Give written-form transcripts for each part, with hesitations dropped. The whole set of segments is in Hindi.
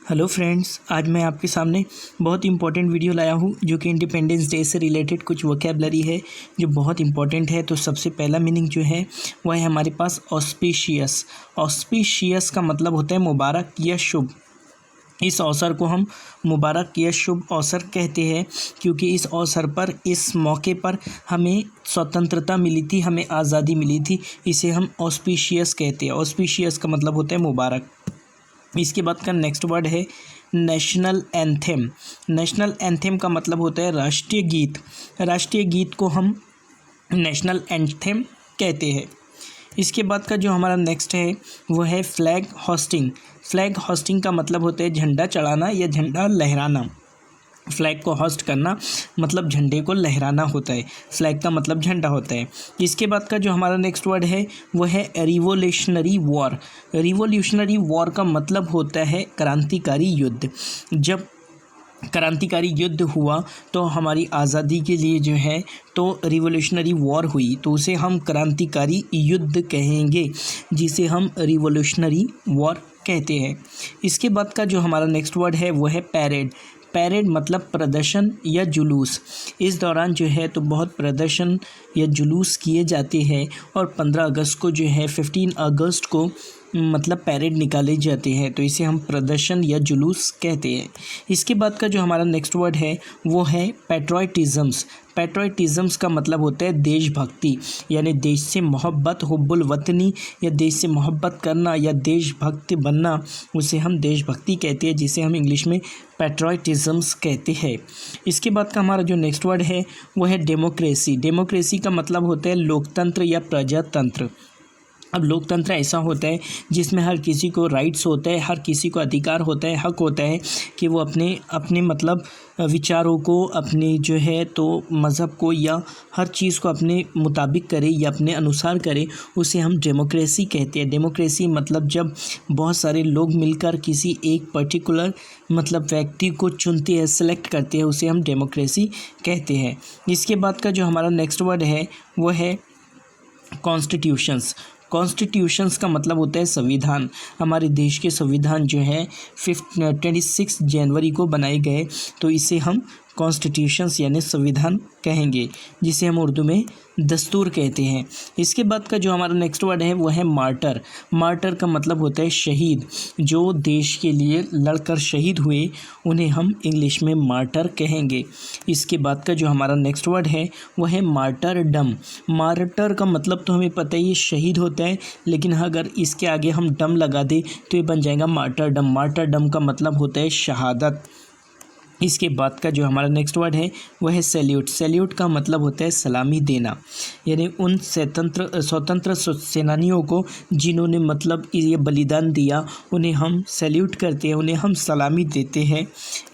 हेलो फ्रेंड्स, आज मैं आपके सामने बहुत इंपॉर्टेंट वीडियो लाया हूँ जो कि इंडिपेंडेंस डे से रिलेटेड कुछ वोकैबलरी है जो बहुत इंपॉर्टेंट है। तो सबसे पहला मीनिंग जो है वह है हमारे पास ऑस्पिशियस। ऑस्पिशियस का मतलब होता है मुबारक या शुभ। इस अवसर को हम मुबारक या शुभ अवसर कहते हैं क्योंकि इस अवसर पर, इस मौके पर हमें स्वतंत्रता मिली थी, हमें आज़ादी मिली थी। इसे हम ऑस्पिशियस कहते हैं। ऑस्पिशियस का मतलब होता है मुबारक। इसके बाद का नेक्स्ट वर्ड है नेशनल एंथेम। नेशनल एंथेम का मतलब होता है राष्ट्रीय गीत। राष्ट्रीय गीत को हम नेशनल एंथेम कहते हैं। इसके बाद का जो हमारा नेक्स्ट है वो है फ्लैग होस्टिंग। फ्लैग होस्टिंग का मतलब होता है झंडा चढ़ाना या झंडा लहराना। फ्लैग को होस्ट करना मतलब झंडे को लहराना होता है। फ्लैग का मतलब झंडा होता है। इसके बाद का जो हमारा नेक्स्ट वर्ड है वो है रिवोल्यूशनरी वॉर। रिवोल्यूशनरी वॉर का मतलब होता है क्रांतिकारी युद्ध। जब क्रांतिकारी युद्ध हुआ तो हमारी आज़ादी के लिए जो है तो रिवोल्यूशनरी वॉर हुई, तो उसे हम क्रांतिकारी युद्ध कहेंगे, जिसे हम रिवोल्यूशनरी वॉर कहते हैं। इसके बाद का जो हमारा नेक्स्ट वर्ड है वो है पैरेड। पैरेड मतलब प्रदर्शन या जुलूस। इस दौरान जो है तो बहुत प्रदर्शन या जुलूस किए जाते हैं और 15 अगस्त को जो है 15 अगस्त को मतलब पैरेड निकाले जाते हैं, तो इसे हम प्रदर्शन या जुलूस कहते हैं। इसके बाद का जो हमारा नेक्स्ट वर्ड है वो है पैट्रियटिज़म्स। पैट्रियटिज़म्स का मतलब होता है देशभक्ति, यानी देश से मोहब्बत, हुब्बुल वतनी या देश से मोहब्बत करना या देशभक्त बनना, उसे हम देशभक्ति कहते हैं, जिसे हम इंग्लिश में पैट्रियटिज़म्स कहते हैं। इसके बाद का हमारा जो नेक्स्ट वर्ड है वो है डेमोक्रेसी। डेमोक्रेसी का मतलब होता है लोकतंत्र या प्रजातंत्र। अब लोकतंत्र ऐसा होता है जिसमें हर किसी को राइट्स होता है, हर किसी को अधिकार होता है, हक होता है कि वो अपने अपने मतलब विचारों को, अपने जो है तो मज़हब को या हर चीज़ को अपने मुताबिक करे या अपने अनुसार करे, उसे हम डेमोक्रेसी कहते हैं। डेमोक्रेसी मतलब जब बहुत सारे लोग मिलकर किसी एक पर्टिकुलर मतलब व्यक्ति को चुनते हैं, सेलेक्ट करते हैं, उसे हम डेमोक्रेसी कहते हैं। इसके बाद का जो हमारा नेक्स्ट वर्ड है वो है कॉन्स्टिट्यूशंस। कॉन्स्टिट्यूशंस का मतलब होता है संविधान। हमारे देश के संविधान जो है 26 जनवरी को बनाए गए, तो इसे हम कॉन्स्टिट्यूशंस यानी संविधान कहेंगे, जिसे हम उर्दू में दस्तूर कहते हैं। इसके बाद का जो हमारा नेक्स्ट वर्ड है वो है मार्टर। मार्टर का मतलब होता है शहीद। जो देश के लिए लड़कर शहीद हुए उन्हें हम इंग्लिश में मार्टर कहेंगे। इसके बाद का जो हमारा नेक्स्ट वर्ड है वो है मार्टरडम। मार्टर का मतलब तो हमें पता है ये शहीद होता है, लेकिन अगर इसके आगे हम डम लगा दें तो ये बन जाएगा मार्टरडम। मार्टरडम का मतलब होता है शहादत। इसके बाद का जो हमारा नेक्स्ट वर्ड है वह है सैल्यूट। सैल्यूट का मतलब होता है सलामी देना, यानी उन स्वतंत्र सेनानियों को जिन्होंने मतलब ये बलिदान दिया, उन्हें हम सैल्यूट करते हैं, उन्हें हम सलामी देते हैं,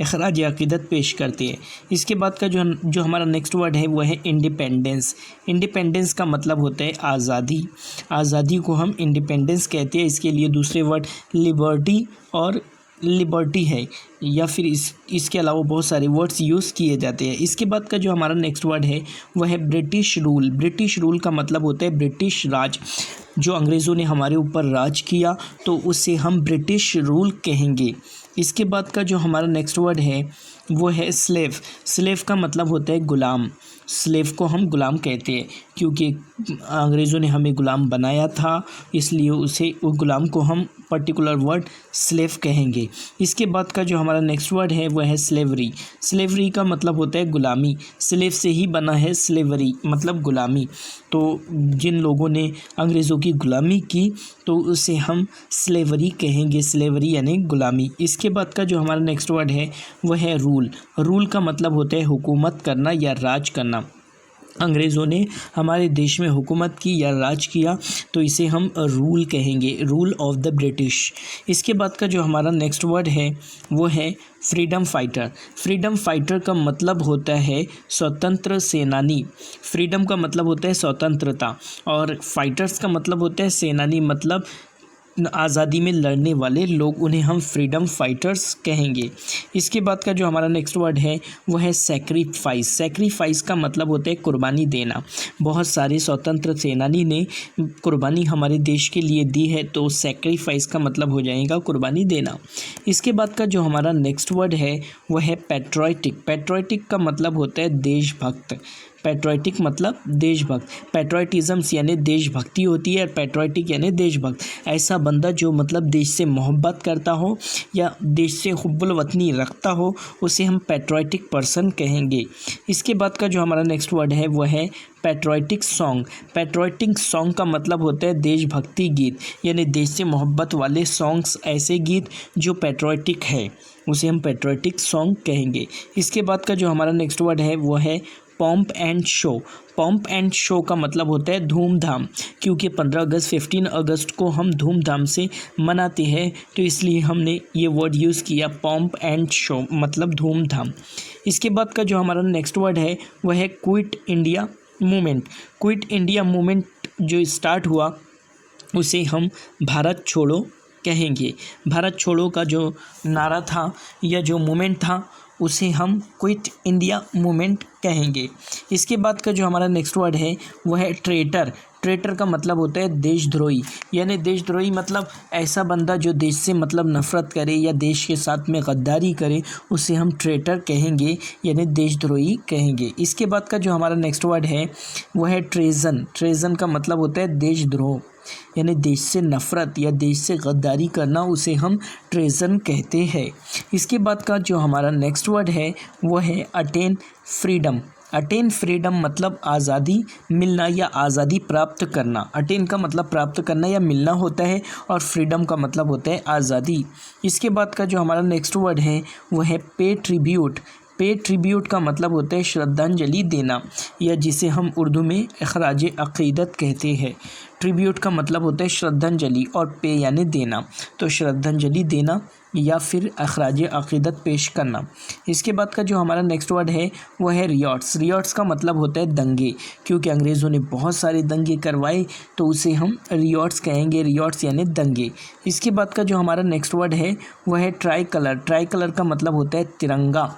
इखराज अक़ीदत पेश करते हैं। इसके बाद का जो हमारा नेक्स्ट वर्ड है वह है इंडिपेंडेंस। इंडिपेंडेंस का मतलब होता है आज़ादी। आज़ादी को हम इंडिपेंडेंस कहते हैं। इसके लिए दूसरे वर्ड लिबर्टी और लिबर्टी है, या फिर इसके अलावा बहुत सारे वर्ड्स यूज़ किए जाते हैं। इसके बाद का जो हमारा नेक्स्ट वर्ड है वह है ब्रिटिश रूल। ब्रिटिश रूल का मतलब होता है ब्रिटिश राज। जो अंग्रेज़ों ने हमारे ऊपर राज किया तो उसे हम ब्रिटिश रूल कहेंगे। इसके बाद का जो हमारा नेक्स्ट वर्ड है वो है स्लेव। स्लेव का मतलब होता है गुलाम। स्लेव को हम गुलाम कहते हैं क्योंकि अंग्रेज़ों ने हमें गुलाम बनाया था, इसलिए उसे उस गुलाम को हम पर्टिकुलर वर्ड स्लेव कहेंगे। इसके बाद का जो हमारा नेक्स्ट वर्ड है वह है स्लेवरी। स्लेवरी का मतलब होता है गुलामी। स्लेव से ही बना है स्लेवरी, मतलब गुलामी। तो जिन लोगों ने अंग्रेज़ों की गुलामी की तो उसे हम स्लेवरी कहेंगे। स्लेवरी यानी गुलामी। इसके बाद का जो हमारा नेक्स्ट वर्ड है वह है रूल। रूल का मतलब होता है हुकूमत करना या राज करना। अंग्रेज़ों ने हमारे देश में हुकूमत की या राज किया तो इसे हम रूल कहेंगे, रूल ऑफ द ब्रिटिश। इसके बाद का जो हमारा नेक्स्ट वर्ड है वो है फ्रीडम फाइटर। फ्रीडम फाइटर का मतलब होता है स्वतंत्र सेनानी। फ्रीडम का मतलब होता है स्वतंत्रता और फाइटर्स का मतलब होता है सेनानी, मतलब आज़ादी में लड़ने वाले लोग, उन्हें हम फ्रीडम फाइटर्स कहेंगे। इसके बाद का जो हमारा नेक्स्ट वर्ड है वो है सेक्रीफाइस। सेक्रीफाइस का मतलब होता है कुर्बानी देना। बहुत सारे स्वतंत्र सेनानी ने कुर्बानी हमारे देश के लिए दी है, तो सेक्रीफाइस का मतलब हो जाएगा कुर्बानी देना। इसके बाद का जो हमारा नेक्स्ट वर्ड है वो है पैट्रियोटिक। पैट्रियोटिक का मतलब होता है देशभक्त। पैट्रियोटिक मतलब देशभक्त। पैट्रियोटिज़म्स यानी देशभक्ति होती है, और पैट्रियोटिक यानी देशभक्त। ऐसा बंदा जो मतलब देश से मोहब्बत करता हो या देश से हुब्बुल वतनी रखता हो, उसे हम पैट्रियोटिक पर्सन कहेंगे। इसके बाद का जो हमारा नेक्स्ट वर्ड है वो है पैट्रियोटिक सॉन्ग। पैट्रियोटिक सॉन्ग का मतलब होता है देशभक्ति गीत, यानी देश से मोहब्बत वाले सॉन्ग्स, ऐसे गीत जो पैट्रियोटिक है उसे हम पैट्रियोटिक सॉन्ग कहेंगे। इसके बाद का जो हमारा नेक्स्ट वर्ड है वो है pomp and show. Pomp and show का मतलब होता है धूमधाम, क्योंकि 15 अगस्त 15 अगस्त को हम धूमधाम से मनाते हैं, तो इसलिए हमने ये वर्ड यूज़ किया पॉम्प एंड शो मतलब धूमधाम। इसके बाद का जो हमारा नेक्स्ट वर्ड है वह है quit India movement. Quit India movement जो स्टार्ट हुआ उसे हम भारत छोड़ो कहेंगे। भारत छोड़ो का जो नारा था या जो मूवमेंट था उसे हम क्विट इंडिया मूवमेंट कहेंगे। इसके बाद का जो हमारा नेक्स्ट वर्ड है वह है ट्रेटर। ट्रेटर का मतलब होता है देशद्रोही, यानी देशद्रोही मतलब ऐसा बंदा जो देश से मतलब नफ़रत करे या देश के साथ में गद्दारी करे, उसे हम ट्रेटर कहेंगे यानी देशद्रोही कहेंगे। इसके बाद का जो हमारा नेक्स्ट वर्ड है वह है ट्रेज़न। ट्रेज़न का मतलब होता है देशद्रोह, यानी देश से नफ़रत या देश से गद्दारी करना, उसे हम ट्रेज़न कहते हैं। इसके बाद का जो हमारा नेक्स्ट वर्ड है वो है अटेन फ्रीडम। अटेन फ्रीडम मतलब आज़ादी मिलना या आज़ादी प्राप्त करना। अटेन का मतलब प्राप्त करना या मिलना होता है, और फ्रीडम का मतलब होता है आज़ादी। इसके बाद का जो हमारा नेक्स्ट वर्ड है वो है पे ट्रिब्यूट। पे ट्रिब्यूट का मतलब होता है श्रद्धांजलि देना, या जिसे हम उर्दू में अखराज अक़ीदत कहते हैं। ट्रिब्यूट का मतलब होता है श्रद्धांजलि, और पे यानी देना, तो श्रद्धांजलि देना या फिर अखराज अक़ीदत पेश करना। इसके बाद का जो हमारा नेक्स्ट वर्ड है वह है रियॉट्स। रियॉट्स का मतलब होता है दंगे, क्योंकि अंग्रेज़ों ने बहुत सारे दंगे करवाए, तो उसे हम रियॉट्स कहेंगे। रियॉट्स यानी दंगे। इसके बाद का जो हमारा नेक्स्ट वर्ड है वह है ट्राई कलर। ट्राई कलर का मतलब होता है तिरंगा।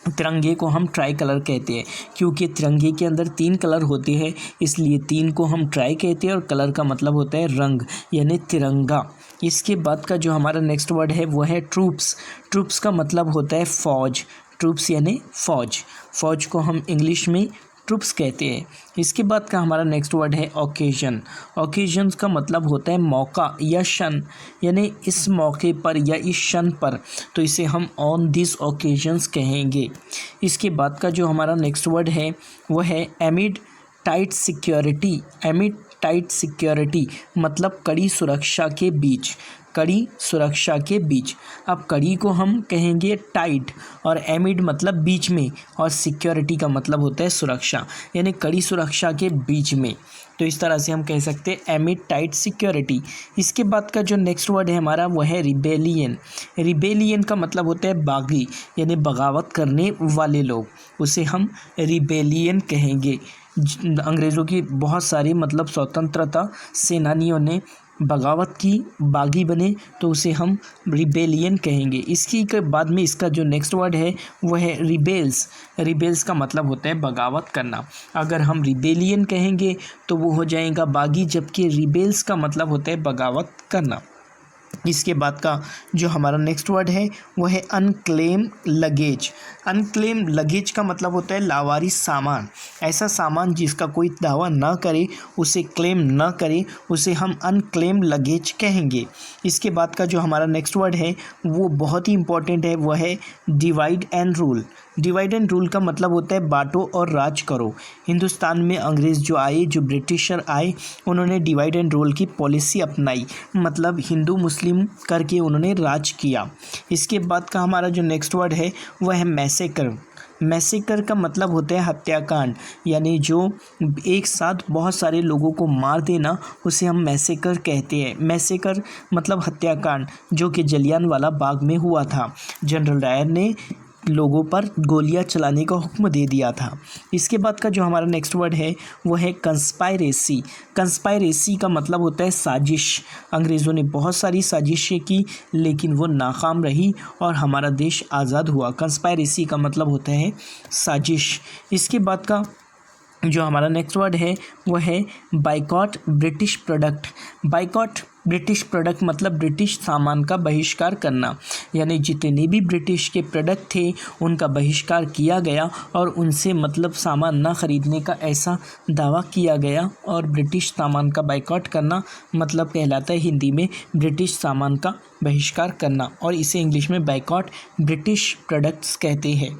तिरंगे को हम ट्राई कलर कहते हैं, क्योंकि तिरंगे के अंदर 3 कलर होते हैं, इसलिए 3 को हम ट्राई कहते हैं, और कलर का मतलब होता है रंग यानी तिरंगा। इसके बाद का जो हमारा नेक्स्ट वर्ड है वो है ट्रूप्स। ट्रूप्स का मतलब होता है फ़ौज। ट्रूप्स यानी फ़ौज। फ़ौज को हम इंग्लिश में ट्रूप्स कहते हैं। इसके बाद का हमारा नेक्स्ट वर्ड है ओकेजन। ओकेजन्स का मतलब होता है मौका या क्षण, यानी इस मौके पर या इस क्षण पर, तो इसे हम ऑन दिस ओकेजन्स कहेंगे। इसके बाद का जो हमारा नेक्स्ट वर्ड है वह है एमिड टाइट सिक्योरिटी। एमिड टाइट सिक्योरिटी मतलब कड़ी सुरक्षा के बीच। कड़ी सुरक्षा के बीच। अब कड़ी को हम कहेंगे टाइट, और एमिड मतलब बीच में, और सिक्योरिटी का मतलब होता है सुरक्षा, यानी कड़ी सुरक्षा के बीच में। तो इस तरह से हम कह सकते हैं एमिड टाइट सिक्योरिटी। इसके बाद का जो नेक्स्ट वर्ड है हमारा वो है रिबेलियन। रिबेलियन का मतलब होता है बागी, यानी बगावत करने वाले लोग, उसे हम रिबेलियन कहेंगे। अंग्रेज़ों की बहुत सारी मतलब स्वतंत्रता सेनानियों ने बगावत की, बागी बने, तो उसे हम रिबेलियन कहेंगे। इसकी के बाद में इसका जो नेक्स्ट वर्ड है वह है रिबेल्स। रिबेल्स का मतलब होता है बगावत करना। अगर हम रिबेलियन कहेंगे तो वो हो जाएगा बागी, जबकि रिबेल्स का मतलब होता है बगावत करना। इसके बाद का जो हमारा नेक्स्ट वर्ड है वह है अनक्लेम लगेज। अनक्लेम लगेज का मतलब होता है लावारिस सामान। ऐसा सामान जिसका कोई दावा ना करे, उसे क्लेम ना करे, उसे हम अनक्लेम लगेज कहेंगे। इसके बाद का जो हमारा नेक्स्ट वर्ड है वो बहुत ही इंपॉर्टेंट है, वह है divide and rule. Divide and rule का मतलब होता है बांटो और राज करो। हिंदुस्तान में अंग्रेज़ जो आए, जो ब्रिटिशर आए, उन्होंने डिवाइड एंड रूल की पॉलिसी अपनाई, मतलब हिंदू मुस्लिम करके उन्होंने राज किया। इसके बाद का हमारा जो नेक्स्ट वर्ड है वह है मैसेकर। मैसेकर का मतलब होता है हत्याकांड, यानी जो एक साथ बहुत सारे लोगों को मार देना, उसे हम मैसेकर कहते हैं। मैसेकर मतलब हत्याकांड, जो कि जलियांवाला बाग में हुआ था। जनरल डायर ने लोगों पर गोलियां चलाने का हुक्म दे दिया था। इसके बाद का जो हमारा नेक्स्ट वर्ड है वो है कंस्पायरेसी। कंस्पायरेसी का मतलब होता है साजिश। अंग्रेज़ों ने बहुत सारी साजिशें की लेकिन वो नाकाम रही और हमारा देश आज़ाद हुआ। कंस्पायरेसी का मतलब होता है साजिश। इसके बाद का जो हमारा नेक्स्ट वर्ड है वो है boycott British product. Boycott British product मतलब ब्रिटिश सामान का बहिष्कार करना, यानी जितने भी ब्रिटिश के प्रोडक्ट थे उनका बहिष्कार किया गया और उनसे मतलब सामान ना ख़रीदने का ऐसा दावा किया गया। और ब्रिटिश सामान का बाइकॉट करना मतलब कहलाता है हिंदी में ब्रिटिश सामान का बहिष्कार करना, और इसे इंग्लिश में बाइकॉट ब्रिटिश प्रोडक्ट्स कहते हैं।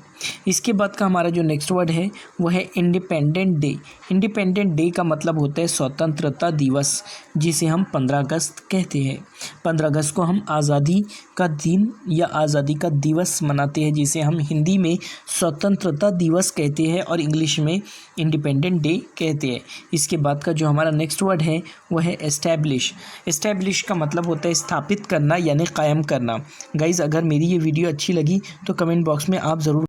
इसके बाद का हमारा जो नेक्स्ट वर्ड है वो है इंडिपेंडेंट डे। इंडिपेंडेंट डे का मतलब होता है स्वतंत्रता दिवस, जिसे हम 15 अगस्त कहते हैं। 15 अगस्त को हम आज़ादी का दिन या आज़ादी का दिवस मनाते हैं, जिसे हम हिंदी में स्वतंत्रता दिवस कहते हैं और इंग्लिश में इंडिपेंडेंट डे कहते हैं। इसके बाद का जो हमारा नेक्स्ट वर्ड है वो है एस्टैब्लिश। एस्टैब्लिश का मतलब होता है स्थापित करना यानी कायम करना। गाइज़, अगर मेरी ये वीडियो अच्छी लगी तो कमेंट बॉक्स में आप ज़रूर